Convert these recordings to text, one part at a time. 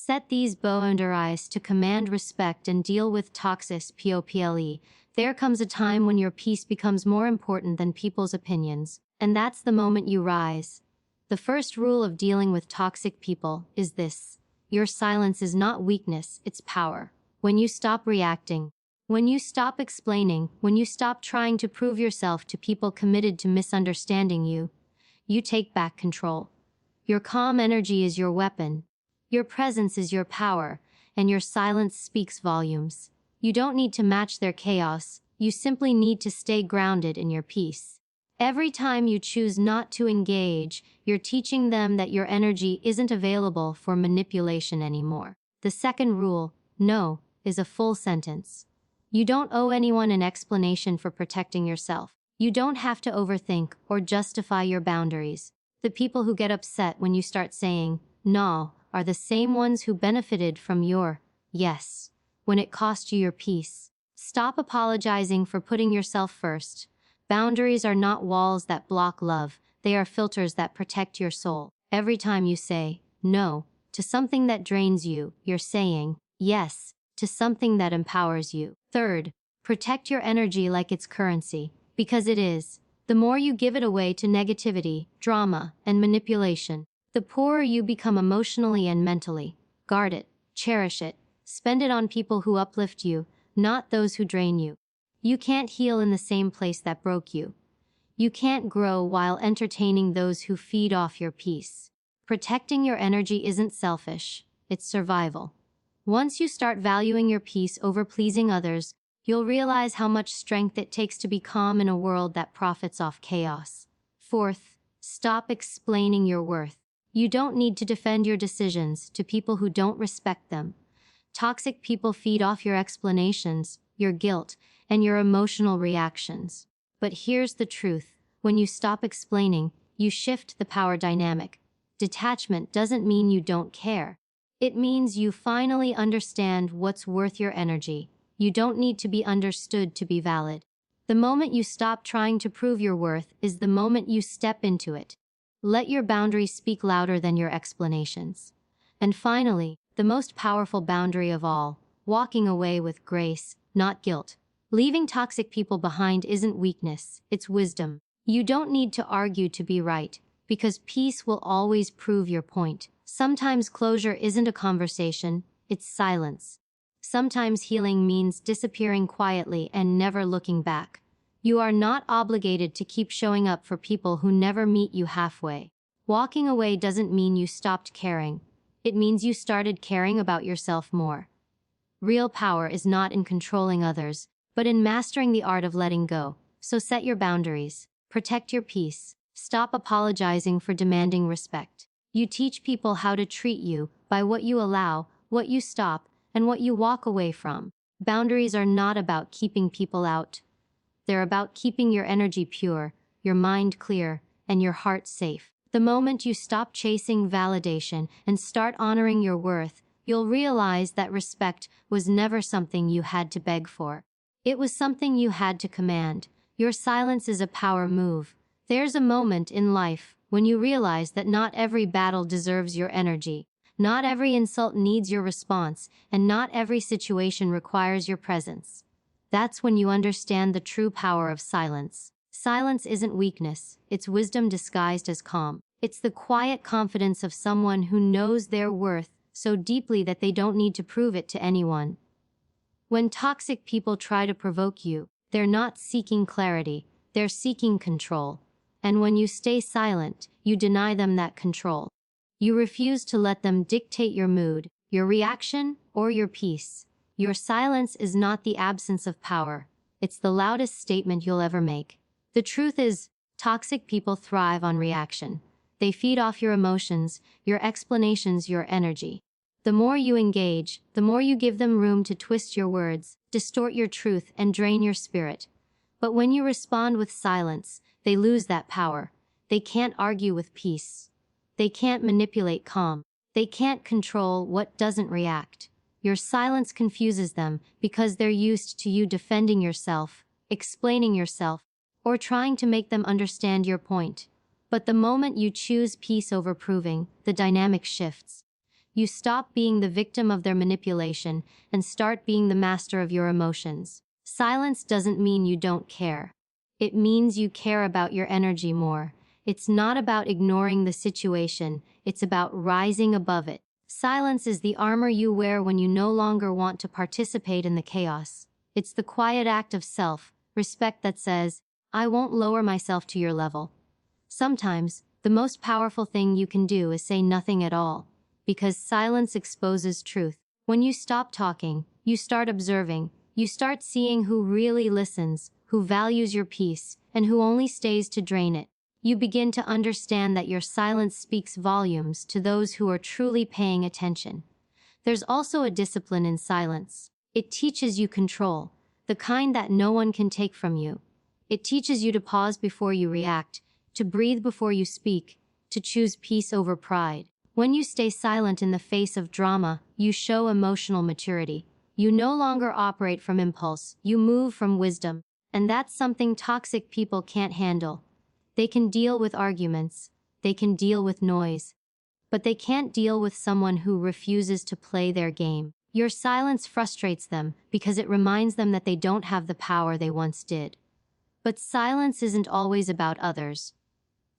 Set these boundaries to command respect and deal with toxic people. There comes a time when your peace becomes more important than people's opinions, and that's the moment you rise. The first rule of dealing with toxic people is this: your silence is not weakness, it's power. When you stop reacting, when you stop explaining, when you stop trying to prove yourself to people committed to misunderstanding you, you take back control. Your calm energy is your weapon. Your presence is your power, and your silence speaks volumes. You don't need to match their chaos, you simply need to stay grounded in your peace. Every time you choose not to engage, you're teaching them that your energy isn't available for manipulation anymore. The second rule, no, is a full sentence. You don't owe anyone an explanation for protecting yourself. You don't have to overthink or justify your boundaries. The people who get upset when you start saying, no, are the same ones who benefited from your yes when it cost you your peace. Stop apologizing for putting yourself first. Boundaries are not walls that block love, they are filters that protect your soul. Every time you say no to something that drains you, you're saying yes to something that empowers you. Third, protect your energy like it's currency, because it is. The more you give it away to negativity, drama, and manipulation, the poorer you become emotionally and mentally. Guard it, cherish it, spend it on people who uplift you, not those who drain you. You can't heal in the same place that broke you. You can't grow while entertaining those who feed off your peace. Protecting your energy isn't selfish, it's survival. Once you start valuing your peace over pleasing others, you'll realize how much strength it takes to be calm in a world that profits off chaos. Fourth, stop explaining your worth. You don't need to defend your decisions to people who don't respect them. Toxic people feed off your explanations, your guilt, and your emotional reactions. But here's the truth: when you stop explaining, you shift the power dynamic. Detachment doesn't mean you don't care. It means you finally understand what's worth your energy. You don't need to be understood to be valid. The moment you stop trying to prove your worth is the moment you step into it. Let your boundaries speak louder than your explanations. And finally, the most powerful boundary of all, walking away with grace, not guilt. Leaving toxic people behind isn't weakness, it's wisdom. You don't need to argue to be right, because peace will always prove your point. Sometimes closure isn't a conversation, it's silence. Sometimes healing means disappearing quietly and never looking back. You are not obligated to keep showing up for people who never meet you halfway. Walking away doesn't mean you stopped caring. It means you started caring about yourself more. Real power is not in controlling others, but in mastering the art of letting go. So set your boundaries, protect your peace, stop apologizing for demanding respect. You teach people how to treat you by what you allow, what you stop, and what you walk away from. Boundaries are not about keeping people out. They're about keeping your energy pure, your mind clear, and your heart safe. The moment you stop chasing validation and start honoring your worth, you'll realize that respect was never something you had to beg for. It was something you had to command. Your silence is a power move. There's a moment in life when you realize that not every battle deserves your energy. Not every insult needs your response, and not every situation requires your presence. That's when you understand the true power of silence. Silence isn't weakness, it's wisdom disguised as calm. It's the quiet confidence of someone who knows their worth so deeply that they don't need to prove it to anyone. When toxic people try to provoke you, they're not seeking clarity, they're seeking control. And when you stay silent, you deny them that control. You refuse to let them dictate your mood, your reaction, or your peace. Your silence is not the absence of power. It's the loudest statement you'll ever make. The truth is, toxic people thrive on reaction. They feed off your emotions, your explanations, your energy. The more you engage, the more you give them room to twist your words, distort your truth, and drain your spirit. But when you respond with silence, they lose that power. They can't argue with peace. They can't manipulate calm. They can't control what doesn't react. Your silence confuses them because they're used to you defending yourself, explaining yourself, or trying to make them understand your point. But the moment you choose peace over proving, the dynamic shifts. You stop being the victim of their manipulation and start being the master of your emotions. Silence doesn't mean you don't care. It means you care about your energy more. It's not about ignoring the situation, it's about rising above it. Silence is the armor you wear when you no longer want to participate in the chaos. It's the quiet act of self-respect that says, I won't lower myself to your level. Sometimes, the most powerful thing you can do is say nothing at all, because silence exposes truth. When you stop talking, you start observing, you start seeing who really listens, who values your peace, and who only stays to drain it. You begin to understand that your silence speaks volumes to those who are truly paying attention. There's also a discipline in silence. It teaches you control, the kind that no one can take from you. It teaches you to pause before you react, to breathe before you speak, to choose peace over pride. When you stay silent in the face of drama, you show emotional maturity. You no longer operate from impulse, you move from wisdom. And that's something toxic people can't handle. They can deal with arguments, they can deal with noise, but they can't deal with someone who refuses to play their game. Your silence frustrates them because it reminds them that they don't have the power they once did. But silence isn't always about others.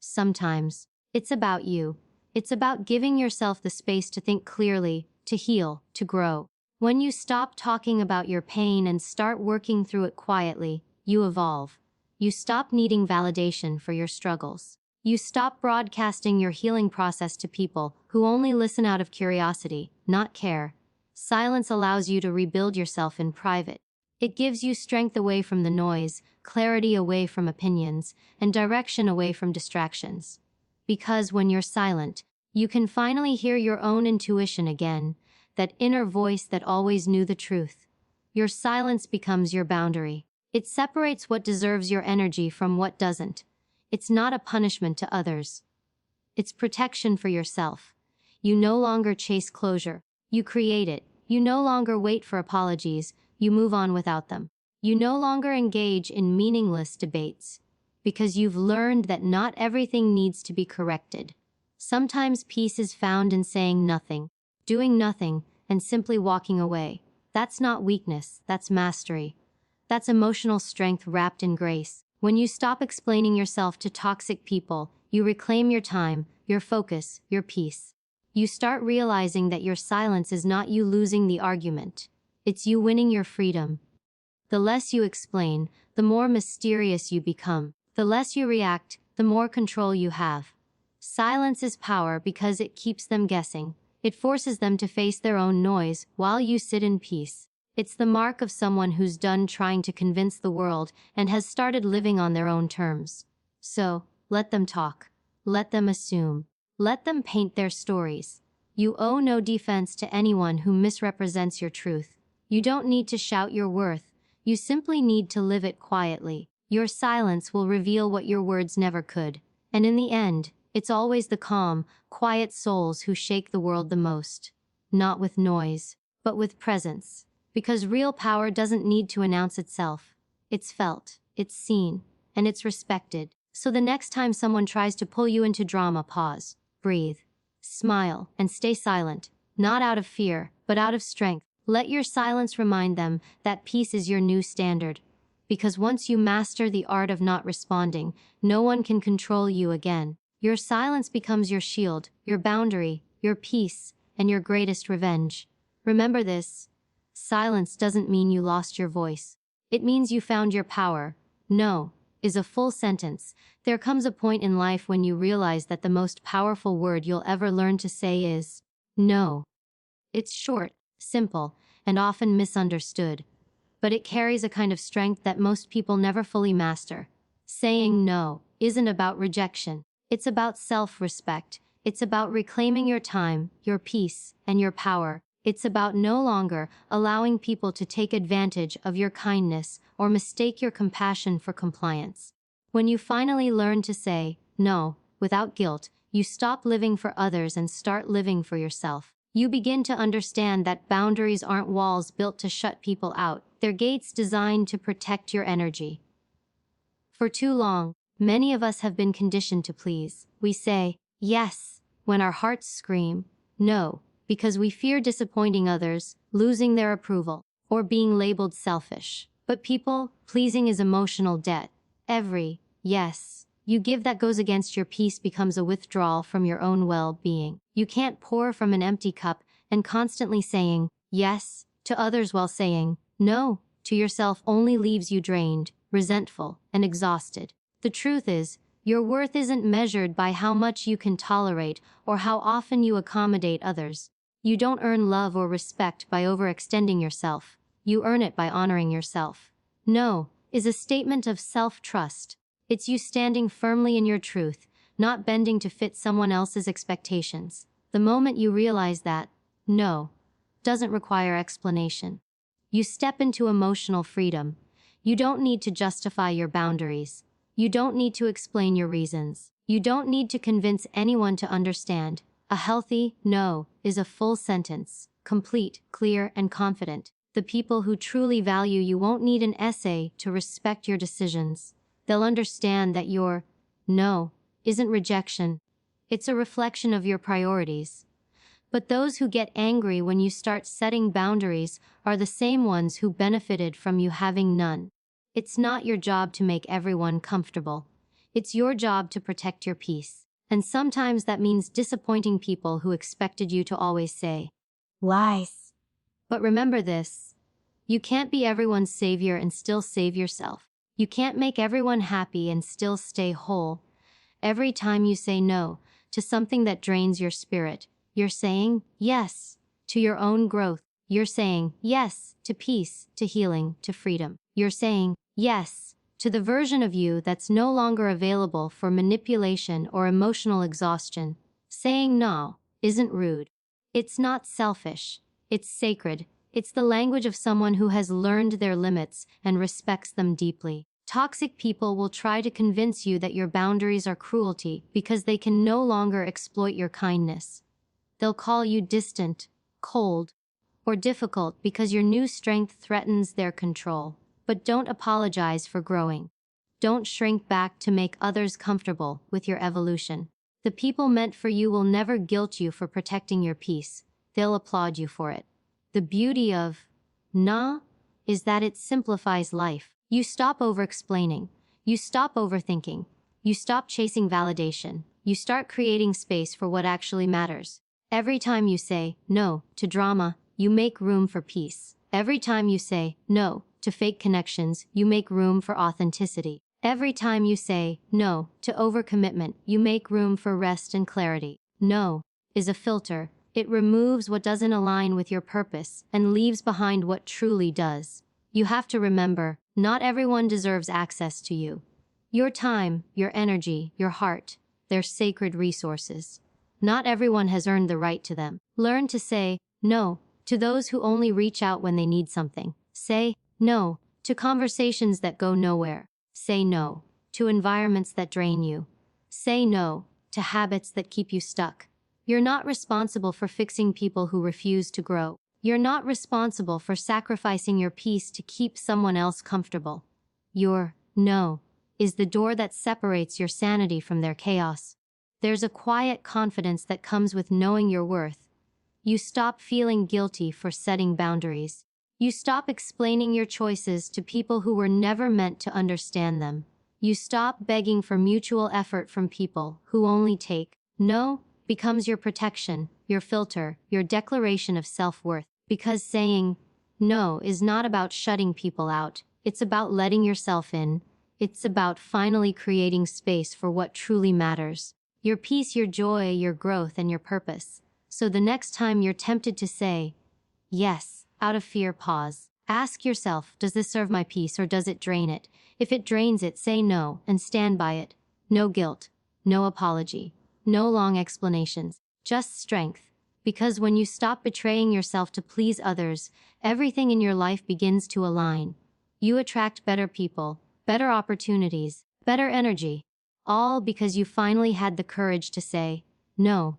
Sometimes, it's about you. It's about giving yourself the space to think clearly, to heal, to grow. When you stop talking about your pain and start working through it quietly, you evolve. You stop needing validation for your struggles. You stop broadcasting your healing process to people who only listen out of curiosity, not care. Silence allows you to rebuild yourself in private. It gives you strength away from the noise, clarity away from opinions, and direction away from distractions. Because when you're silent, you can finally hear your own intuition again, that inner voice that always knew the truth. Your silence becomes your boundary. It separates what deserves your energy from what doesn't. It's not a punishment to others. It's protection for yourself. You no longer chase closure. You create it. You no longer wait for apologies. You move on without them. You no longer engage in meaningless debates, because you've learned that not everything needs to be corrected. Sometimes peace is found in saying nothing, doing nothing, and simply walking away. That's not weakness, that's mastery. That's emotional strength wrapped in grace. When you stop explaining yourself to toxic people, you reclaim your time, your focus, your peace. You start realizing that your silence is not you losing the argument. It's you winning your freedom. The less you explain, the more mysterious you become. The less you react, the more control you have. Silence is power because it keeps them guessing. It forces them to face their own noise while you sit in peace. It's the mark of someone who's done trying to convince the world and has started living on their own terms. So, let them talk. Let them assume. Let them paint their stories. You owe no defense to anyone who misrepresents your truth. You don't need to shout your worth. You simply need to live it quietly. Your silence will reveal what your words never could. And in the end, it's always the calm, quiet souls who shake the world the most. Not with noise, but with presence. Because real power doesn't need to announce itself. It's felt, it's seen, and it's respected. So the next time someone tries to pull you into drama, pause, breathe, smile, and stay silent. Not out of fear, but out of strength. Let your silence remind them that peace is your new standard. Because once you master the art of not responding, no one can control you again. Your silence becomes your shield, your boundary, your peace, and your greatest revenge. Remember this. Silence doesn't mean you lost your voice. It means you found your power. No is a full sentence. There comes a point in life when you realize that the most powerful word you'll ever learn to say is no. It's short, simple, and often misunderstood. But it carries a kind of strength that most people never fully master. Saying no isn't about rejection. It's about self-respect. It's about reclaiming your time, your peace, and your power. It's about no longer allowing people to take advantage of your kindness or mistake your compassion for compliance. When you finally learn to say no without guilt, you stop living for others and start living for yourself. You begin to understand that boundaries aren't walls built to shut people out. They're gates designed to protect your energy. For too long, many of us have been conditioned to please. We say yes when our hearts scream no, because we fear disappointing others, losing their approval, or being labeled selfish. But people pleasing is emotional debt. Every yes you give that goes against your peace becomes a withdrawal from your own well-being. You can't pour from an empty cup, and constantly saying yes to others while saying no to yourself only leaves you drained, resentful, and exhausted. The truth is, your worth isn't measured by how much you can tolerate or how often you accommodate others. You don't earn love or respect by overextending yourself. You earn it by honoring yourself. No is a statement of self-trust. It's you standing firmly in your truth, not bending to fit someone else's expectations. The moment you realize that no doesn't require explanation, you step into emotional freedom. You don't need to justify your boundaries. You don't need to explain your reasons. You don't need to convince anyone to understand. A healthy no is a full sentence, complete, clear, and confident. The people who truly value you won't need an essay to respect your decisions. They'll understand that your no isn't rejection. It's a reflection of your priorities. But those who get angry when you start setting boundaries are the same ones who benefited from you having none. It's not your job to make everyone comfortable. It's your job to protect your peace. And sometimes that means disappointing people who expected you to always say lies. But remember this: you can't be everyone's savior and still save yourself. You can't make everyone happy and still stay whole. Every time you say no to something that drains your spirit, you're saying yes to your own growth. You're saying yes to peace, to healing, to freedom. You're saying yes to the version of you that's no longer available for manipulation or emotional exhaustion. Saying no isn't rude. It's not selfish. It's sacred. It's the language of someone who has learned their limits and respects them deeply. Toxic people will try to convince you that your boundaries are cruelty because they can no longer exploit your kindness. They'll call you distant, cold, or difficult because your new strength threatens their control. But don't apologize for growing. Don't shrink back to make others comfortable with your evolution. The people meant for you will never guilt you for protecting your peace. They'll applaud you for it. The beauty of nah is that it simplifies life. You stop over-explaining. You stop overthinking. You stop chasing validation. You start creating space for what actually matters. Every time you say no to drama, you make room for peace. Every time you say no to fake connections, you make room for authenticity. Every time you say no to overcommitment, you make room for rest and clarity. No is a filter. It removes what doesn't align with your purpose and leaves behind what truly does. You have to remember, not everyone deserves access to you. Your time, your energy, your heart, they're sacred resources. Not everyone has earned the right to them. Learn to say no to those who only reach out when they need something. Say no to conversations that go nowhere. Say no to environments that drain you. Say no to habits that keep you stuck. You're not responsible for fixing people who refuse to grow. You're not responsible for sacrificing your peace to keep someone else comfortable. Your no is the door that separates your sanity from their chaos. There's a quiet confidence that comes with knowing your worth. You stop feeling guilty for setting boundaries. You stop explaining your choices to people who were never meant to understand them. You stop begging for mutual effort from people who only take no becomes your protection, your filter, your declaration of self-worth. Because saying no is not about shutting people out. It's about letting yourself in. It's about finally creating space for what truly matters. Your peace, your joy, your growth, and your purpose. So the next time you're tempted to say yes, out of fear, pause. Ask yourself, does this serve my peace or does it drain it? If it drains it, say no and stand by it. No guilt, no apology, no long explanations, just strength. Because when you stop betraying yourself to please others, everything in your life begins to align. You attract better people, better opportunities, better energy. All because you finally had the courage to say no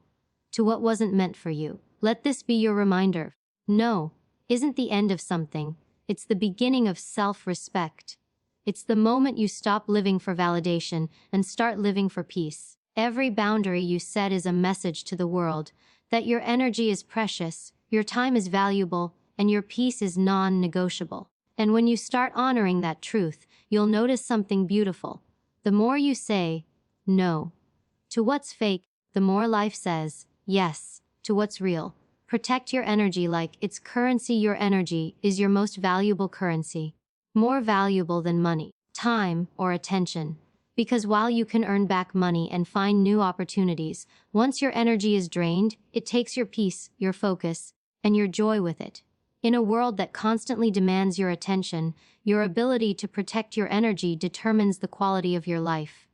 to what wasn't meant for you. Let this be your reminder. No isn't the end of something. It's the beginning of self-respect. It's the moment you stop living for validation and start living for peace. Every boundary you set is a message to the world that your energy is precious, your time is valuable, and your peace is non-negotiable. And when you start honoring that truth, you'll notice something beautiful. The more you say no to what's fake, the more life says yes to what's real. Protect your energy like it's currency. Your energy is your most valuable currency, more valuable than money, time, or attention. Because while you can earn back money and find new opportunities, once your energy is drained, it takes your peace, your focus, and your joy with it. In a world that constantly demands your attention, your ability to protect your energy determines the quality of your life.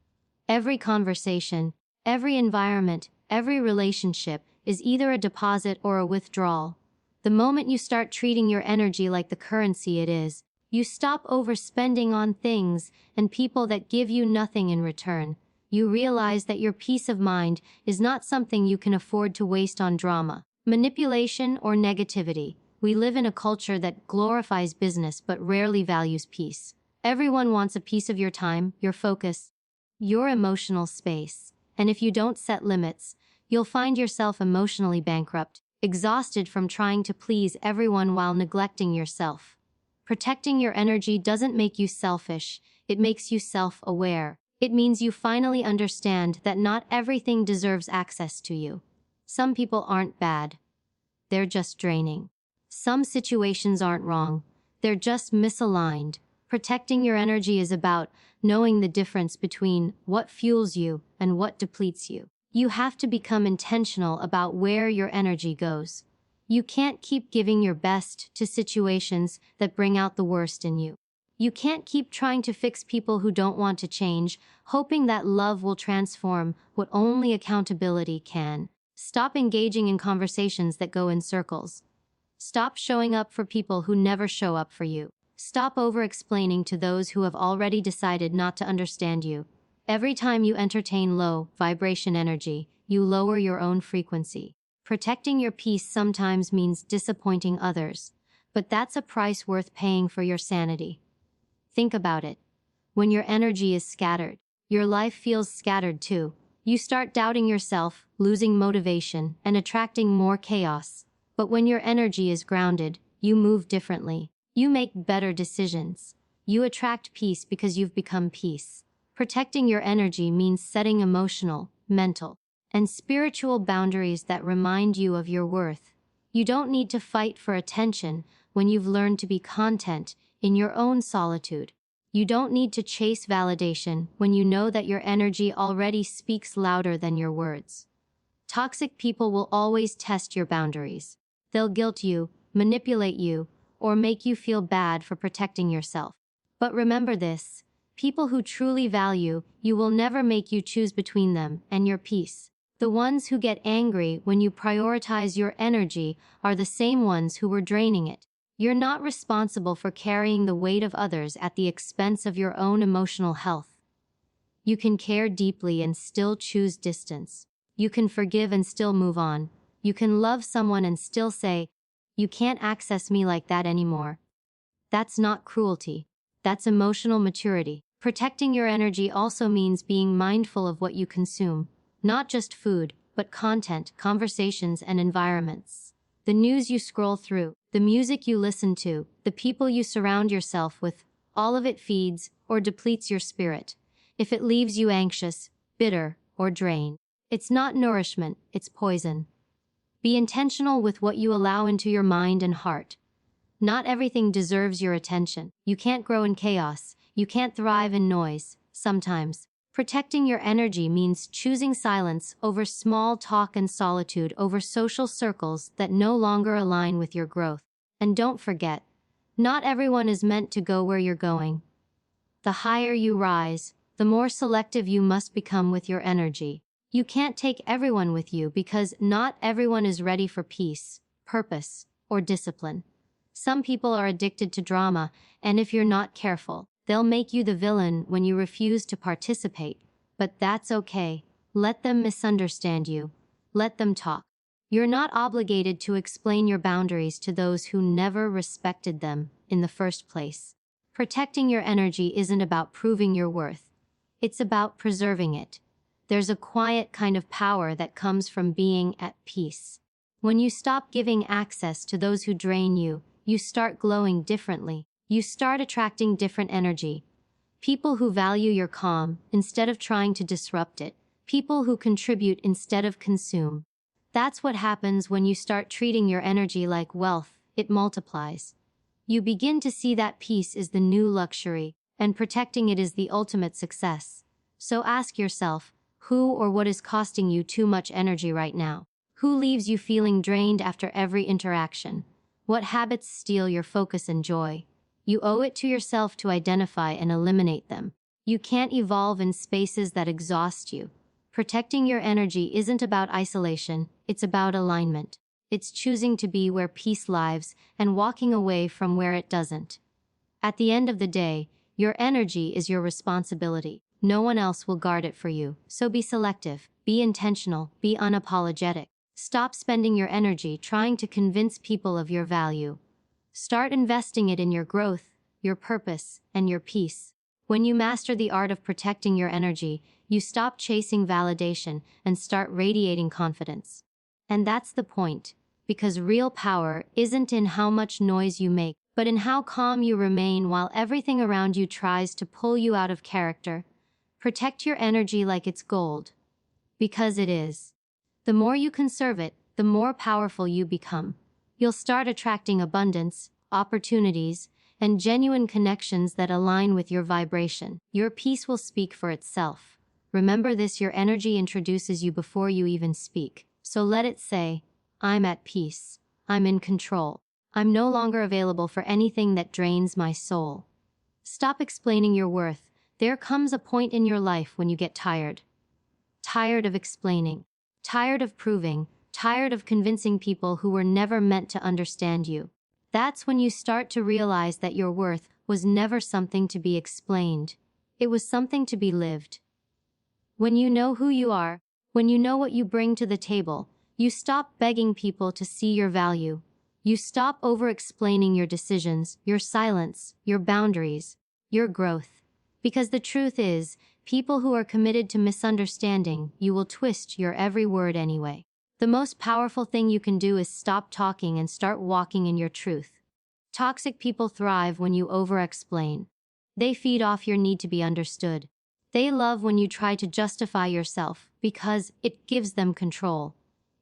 Every conversation, every environment, every relationship is either a deposit or a withdrawal. The moment you start treating your energy like the currency it is, you stop overspending on things and people that give you nothing in return. You realize that your peace of mind is not something you can afford to waste on drama, manipulation, or negativity. We live in a culture that glorifies business but rarely values peace. Everyone wants a piece of your time, your focus, your emotional space. And if you don't set limits, you'll find yourself emotionally bankrupt, exhausted from trying to please everyone while neglecting yourself. Protecting your energy doesn't make you selfish, it makes you self-aware. It means you finally understand that not everything deserves access to you. Some people aren't bad. They're just draining. Some situations aren't wrong. They're just misaligned. Protecting your energy is about knowing the difference between what fuels you and what depletes you. You have to become intentional about where your energy goes. You can't keep giving your best to situations that bring out the worst in you. You can't keep trying to fix people who don't want to change, hoping that love will transform what only accountability can. Stop engaging in conversations that go in circles. Stop showing up for people who never show up for you. Stop over-explaining to those who have already decided not to understand you. Every time you entertain low vibration energy, you lower your own frequency. Protecting your peace sometimes means disappointing others, but that's a price worth paying for your sanity. Think about it. When your energy is scattered, your life feels scattered too. You start doubting yourself, losing motivation, and attracting more chaos. But when your energy is grounded, you move differently. You make better decisions. You attract peace because you've become peace. Protecting your energy means setting emotional, mental, and spiritual boundaries that remind you of your worth. You don't need to fight for attention when you've learned to be content in your own solitude. You don't need to chase validation when you know that your energy already speaks louder than your words. Toxic people will always test your boundaries. They'll guilt you, manipulate you, or make you feel bad for protecting yourself. But remember this, people who truly value you will never make you choose between them and your peace. The ones who get angry when you prioritize your energy are the same ones who were draining it. You're not responsible for carrying the weight of others at the expense of your own emotional health. You can care deeply and still choose distance. You can forgive and still move on. You can love someone and still say, "You can't access me like that anymore." That's not cruelty. That's emotional maturity. Protecting your energy also means being mindful of what you consume. Not just food, but content, conversations, and environments. The news you scroll through, the music you listen to, the people you surround yourself with, all of it feeds or depletes your spirit. If it leaves you anxious, bitter, or drained, it's not nourishment, it's poison. Be intentional with what you allow into your mind and heart. Not everything deserves your attention. You can't grow in chaos. You can't thrive in noise. Sometimes, protecting your energy means choosing silence over small talk and solitude over social circles that no longer align with your growth. And don't forget, not everyone is meant to go where you're going. The higher you rise, the more selective you must become with your energy. You can't take everyone with you because not everyone is ready for peace, purpose, or discipline. Some people are addicted to drama, and if you're not careful, they'll make you the villain when you refuse to participate. But that's okay. Let them misunderstand you. Let them talk. You're not obligated to explain your boundaries to those who never respected them in the first place. Protecting your energy isn't about proving your worth. It's about preserving it. There's a quiet kind of power that comes from being at peace. When you stop giving access to those who drain you, you start glowing differently. You start attracting different energy. People who value your calm instead of trying to disrupt it. People who contribute instead of consume. That's what happens when you start treating your energy like wealth. It multiplies. You begin to see that peace is the new luxury, and protecting it is the ultimate success. So ask yourself, who or what is costing you too much energy right now? Who leaves you feeling drained after every interaction? What habits steal your focus and joy? You owe it to yourself to identify and eliminate them. You can't evolve in spaces that exhaust you. Protecting your energy isn't about isolation, it's about alignment. It's choosing to be where peace lives and walking away from where it doesn't. At the end of the day, your energy is your responsibility. No one else will guard it for you. So be selective, be intentional, be unapologetic. Stop spending your energy trying to convince people of your value. Start investing it in your growth, your purpose, and your peace. When you master the art of protecting your energy, you stop chasing validation and start radiating confidence. And that's the point, because real power isn't in how much noise you make, but in how calm you remain while everything around you tries to pull you out of character. Protect your energy like it's gold. Because it is. The more you conserve it, the more powerful you become. You'll start attracting abundance, opportunities, and genuine connections that align with your vibration. Your peace will speak for itself. Remember this: your energy introduces you before you even speak. So let it say, I'm at peace. I'm in control. I'm no longer available for anything that drains my soul. Stop explaining your worth. There comes a point in your life when you get tired. Tired of explaining. Tired of proving. Tired of convincing people who were never meant to understand you. That's when you start to realize that your worth was never something to be explained. It was something to be lived. When you know who you are, when you know what you bring to the table, you stop begging people to see your value. You stop over-explaining your decisions, your silence, your boundaries, your growth. Because the truth is, people who are committed to misunderstanding you will twist your every word anyway. The most powerful thing you can do is stop talking and start walking in your truth. Toxic people thrive when you over-explain. They feed off your need to be understood. They love when you try to justify yourself because it gives them control.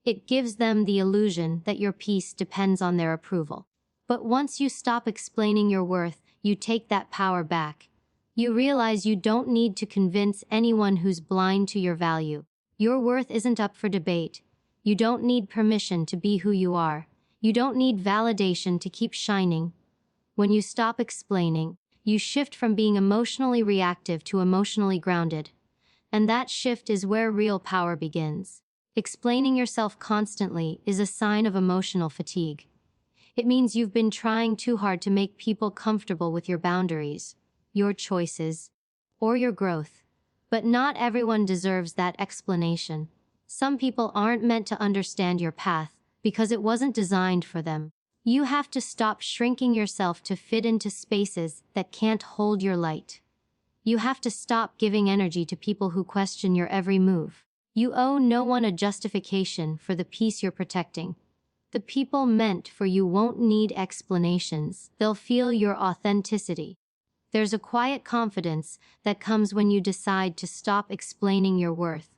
It gives them the illusion that your peace depends on their approval. But once you stop explaining your worth, you take that power back. You realize you don't need to convince anyone who's blind to your value. Your worth isn't up for debate. You don't need permission to be who you are. You don't need validation to keep shining. When you stop explaining, you shift from being emotionally reactive to emotionally grounded. And that shift is where real power begins. Explaining yourself constantly is a sign of emotional fatigue. It means you've been trying too hard to make people comfortable with your boundaries, your choices, or your growth. But not everyone deserves that explanation. Some people aren't meant to understand your path because it wasn't designed for them. You have to stop shrinking yourself to fit into spaces that can't hold your light. You have to stop giving energy to people who question your every move. You owe no one a justification for the peace you're protecting. The people meant for you won't need explanations. They'll feel your authenticity. There's a quiet confidence that comes when you decide to stop explaining your worth.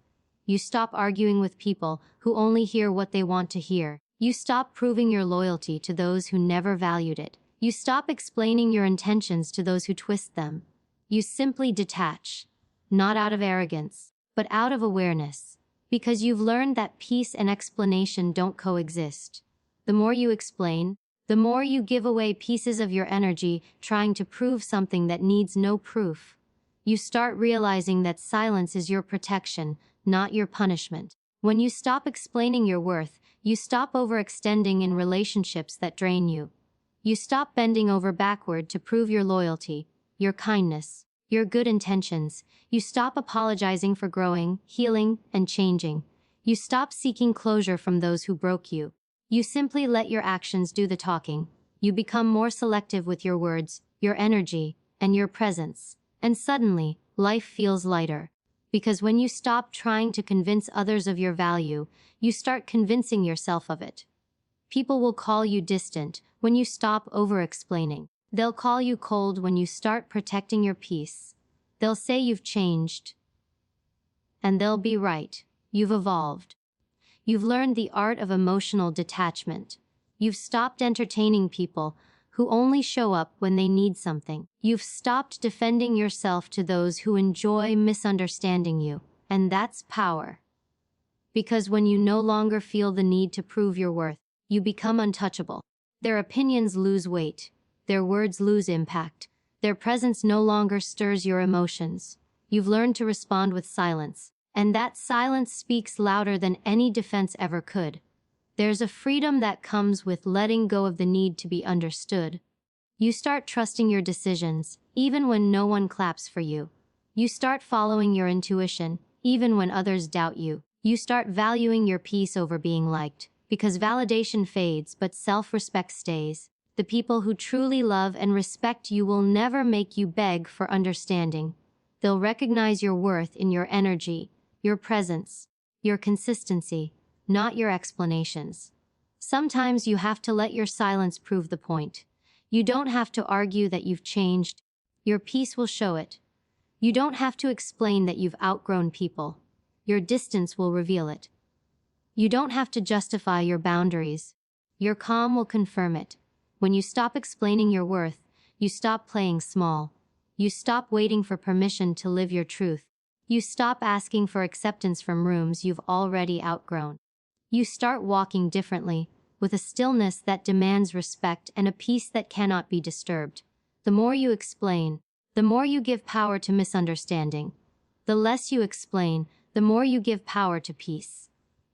You stop arguing with people who only hear what they want to hear. You stop proving your loyalty to those who never valued it. You stop explaining your intentions to those who twist them. You simply detach, not out of arrogance, but out of awareness, because you've learned that peace and explanation don't coexist. The more you explain, the more you give away pieces of your energy trying to prove something that needs no proof. You start realizing that silence is your protection, not your punishment. When you stop explaining your worth, you stop overextending in relationships that drain you. You stop bending over backward to prove your loyalty, your kindness, your good intentions. You stop apologizing for growing, healing, and changing. You stop seeking closure from those who broke you. You simply let your actions do the talking. You become more selective with your words, your energy, and your presence. And suddenly, life feels lighter. Because when you stop trying to convince others of your value, you start convincing yourself of it. People will call you distant when you stop over-explaining. They'll call you cold when you start protecting your peace. They'll say you've changed. And they'll be right. You've evolved. You've learned the art of emotional detachment. You've stopped entertaining people who only show up when they need something. You've stopped defending yourself to those who enjoy misunderstanding you. And that's power. Because when you no longer feel the need to prove your worth, you become untouchable. Their opinions lose weight. Their words lose impact. Their presence no longer stirs your emotions. You've learned to respond with silence. And that silence speaks louder than any defense ever could. There's a freedom that comes with letting go of the need to be understood. You start trusting your decisions, even when no one claps for you. You start following your intuition, even when others doubt you. You start valuing your peace over being liked, because validation fades but self-respect stays. The people who truly love and respect you will never make you beg for understanding. They'll recognize your worth in your energy, your presence, your consistency, not your explanations. Sometimes you have to let your silence prove the point. You don't have to argue that you've changed. Your peace will show it. You don't have to explain that you've outgrown people. Your distance will reveal it. You don't have to justify your boundaries. Your calm will confirm it. When you stop explaining your worth, you stop playing small. You stop waiting for permission to live your truth. You stop asking for acceptance from rooms you've already outgrown. You start walking differently, with a stillness that demands respect and a peace that cannot be disturbed. The more you explain, the more you give power to misunderstanding. The less you explain, the more you give power to peace.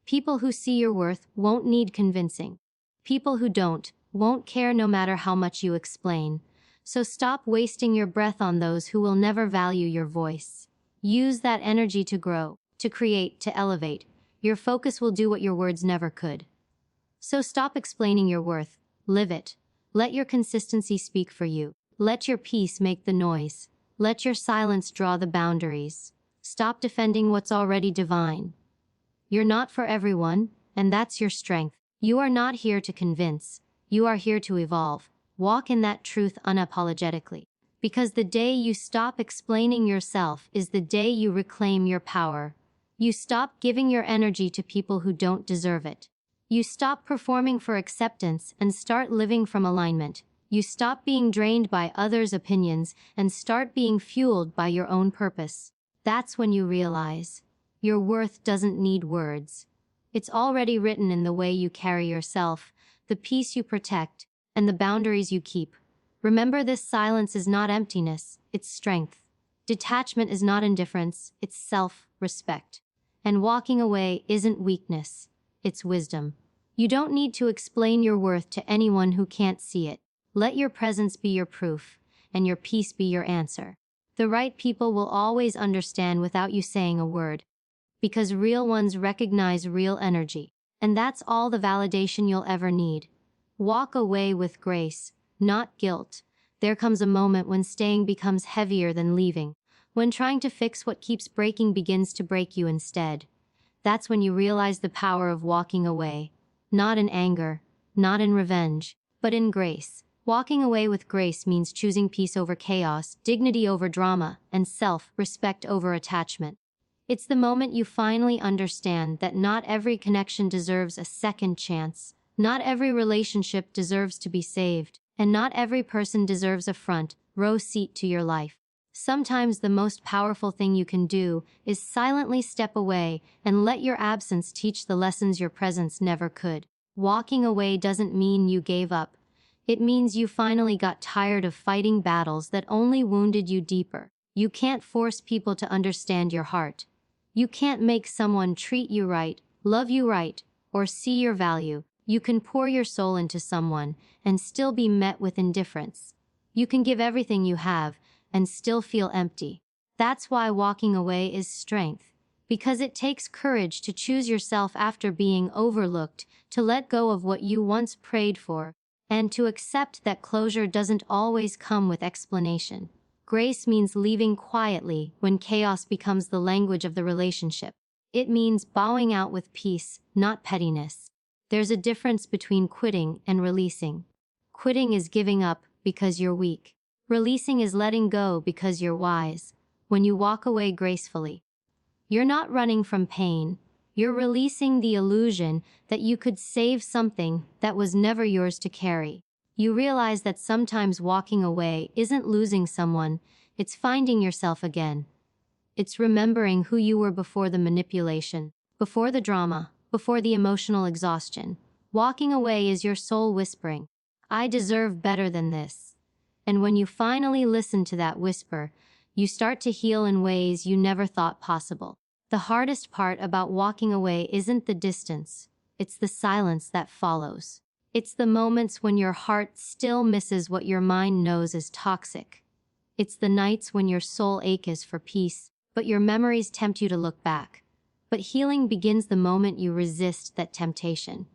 People who see your worth won't need convincing. People who don't, won't care no matter how much you explain. So stop wasting your breath on those who will never value your voice. Use that energy to grow, to create, to elevate. Your focus will do what your words never could. So stop explaining your worth, live it. Let your consistency speak for you. Let your peace make the noise. Let your silence draw the boundaries. Stop defending what's already divine. You're not for everyone, and that's your strength. You are not here to convince. You are here to evolve. Walk in that truth unapologetically. Because the day you stop explaining yourself is the day you reclaim your power. You stop giving your energy to people who don't deserve it. You stop performing for acceptance and start living from alignment. You stop being drained by others' opinions and start being fueled by your own purpose. That's when you realize your worth doesn't need words. It's already written in the way you carry yourself, the peace you protect, and the boundaries you keep. Remember, this silence is not emptiness, it's strength. Detachment is not indifference, it's self-respect. And walking away isn't weakness, it's wisdom. You don't need to explain your worth to anyone who can't see it. Let your presence be your proof, and your peace be your answer. The right people will always understand without you saying a word. Because real ones recognize real energy. And that's all the validation you'll ever need. Walk away with grace, not guilt. There comes a moment when staying becomes heavier than leaving. When trying to fix what keeps breaking begins to break you instead. That's when you realize the power of walking away. Not in anger, not in revenge, but in grace. Walking away with grace means choosing peace over chaos, dignity over drama, and self-respect over attachment. It's the moment you finally understand that not every connection deserves a second chance. Not every relationship deserves to be saved, and not every person deserves a front row seat to your life. Sometimes the most powerful thing you can do is silently step away and let your absence teach the lessons your presence never could. Walking away doesn't mean you gave up. It means you finally got tired of fighting battles that only wounded you deeper. You can't force people to understand your heart. You can't make someone treat you right, love you right, or see your value. You can pour your soul into someone and still be met with indifference. You can give everything you have and still feel empty. That's why walking away is strength. Because it takes courage to choose yourself after being overlooked, to let go of what you once prayed for, and to accept that closure doesn't always come with explanation. Grace means leaving quietly when chaos becomes the language of the relationship. It means bowing out with peace, not pettiness. There's a difference between quitting and releasing. Quitting is giving up because you're weak. Releasing is letting go because you're wise. When you walk away gracefully, you're not running from pain. You're releasing the illusion that you could save something that was never yours to carry. You realize that sometimes walking away isn't losing someone, it's finding yourself again. It's remembering who you were before the manipulation, before the drama, before the emotional exhaustion. Walking away is your soul whispering, "I deserve better than this." And when you finally listen to that whisper, you start to heal in ways you never thought possible. The hardest part about walking away isn't the distance, it's the silence that follows. It's the moments when your heart still misses what your mind knows is toxic. It's the nights when your soul aches for peace, but your memories tempt you to look back. But healing begins the moment you resist that temptation.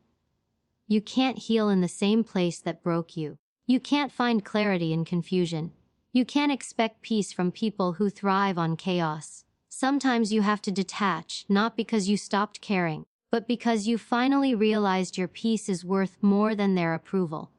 You can't heal in the same place that broke you. You can't find clarity in confusion. You can't expect peace from people who thrive on chaos. Sometimes you have to detach, not because you stopped caring, but because you finally realized your peace is worth more than their approval.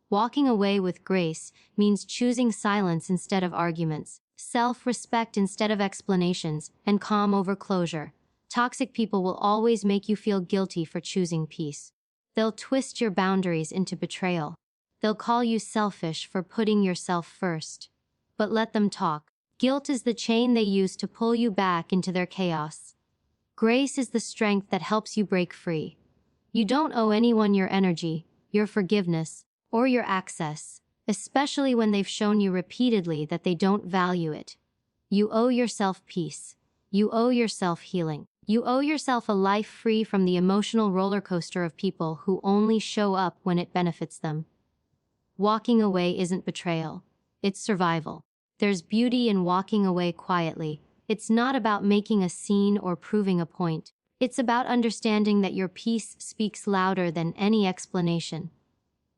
Walking away with grace means choosing silence instead of arguments, self-respect instead of explanations, and calm over closure. Toxic people will always make you feel guilty for choosing peace. They'll twist your boundaries into betrayal. They'll call you selfish for putting yourself first. But let them talk. Guilt is the chain they use to pull you back into their chaos. Grace is the strength that helps you break free. You don't owe anyone your energy, your forgiveness, or your access, especially when they've shown you repeatedly that they don't value it. You owe yourself peace. You owe yourself healing. You owe yourself a life free from the emotional roller coaster of people who only show up when it benefits them. Walking away isn't betrayal. It's survival. There's beauty in walking away quietly. It's not about making a scene or proving a point. It's about understanding that your peace speaks louder than any explanation.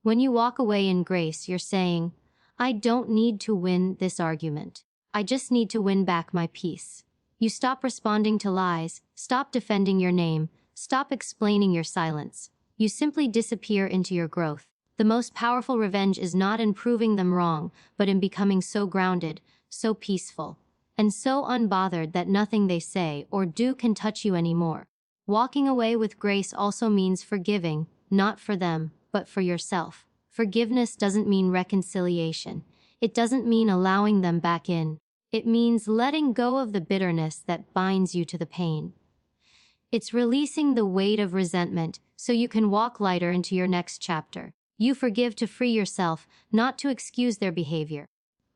When you walk away in grace, you're saying, "I don't need to win this argument. I just need to win back my peace." You stop responding to lies, stop defending your name, stop explaining your silence. You simply disappear into your growth. The most powerful revenge is not in proving them wrong, but in becoming so grounded, so peaceful, and so unbothered that nothing they say or do can touch you anymore. Walking away with grace also means forgiving, not for them, but for yourself. Forgiveness doesn't mean reconciliation. It doesn't mean allowing them back in. It means letting go of the bitterness that binds you to the pain. It's releasing the weight of resentment so you can walk lighter into your next chapter. You forgive to free yourself, not to excuse their behavior.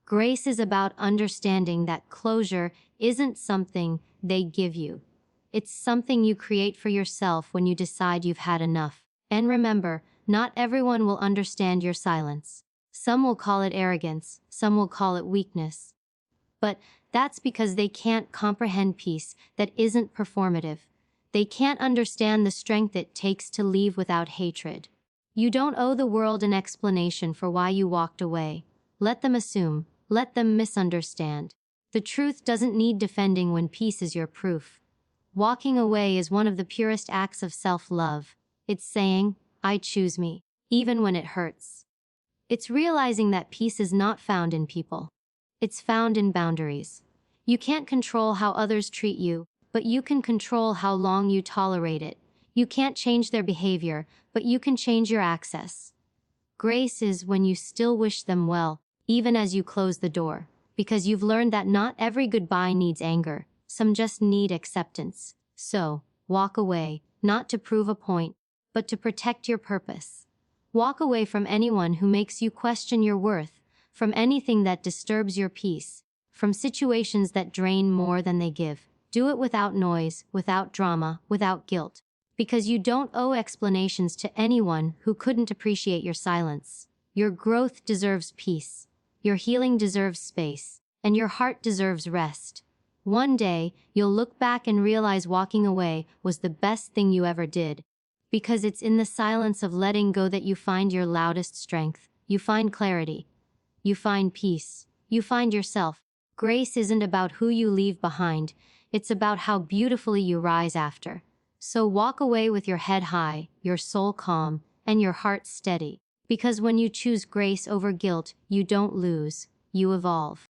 Grace is about understanding that closure isn't something they give you. It's something you create for yourself when you decide you've had enough. And remember, not everyone will understand your silence. Some will call it arrogance, some will call it weakness. But that's because they can't comprehend peace that isn't performative. They can't understand the strength it takes to leave without hatred. You don't owe the world an explanation for why you walked away. Let them assume. Let them misunderstand. The truth doesn't need defending when peace is your proof. Walking away is one of the purest acts of self-love. It's saying, "I choose me," even when it hurts. It's realizing that peace is not found in people. It's found in boundaries. You can't control how others treat you, but you can control how long you tolerate it. You can't change their behavior, but you can change your access. Grace is when you still wish them well, even as you close the door, because you've learned that not every goodbye needs anger, some just need acceptance. So, walk away, not to prove a point, but to protect your purpose. Walk away from anyone who makes you question your worth, from anything that disturbs your peace, from situations that drain more than they give. Do it without noise, without drama, without guilt. Because you don't owe explanations to anyone who couldn't appreciate your silence. Your growth deserves peace. Your healing deserves space. And your heart deserves rest. One day, you'll look back and realize walking away was the best thing you ever did. Because it's in the silence of letting go that you find your loudest strength. You find clarity. You find peace. You find yourself. Grace isn't about who you leave behind. It's about how beautifully you rise after. So walk away with your head high, your soul calm, and your heart steady. Because when you choose grace over guilt, you don't lose, you evolve.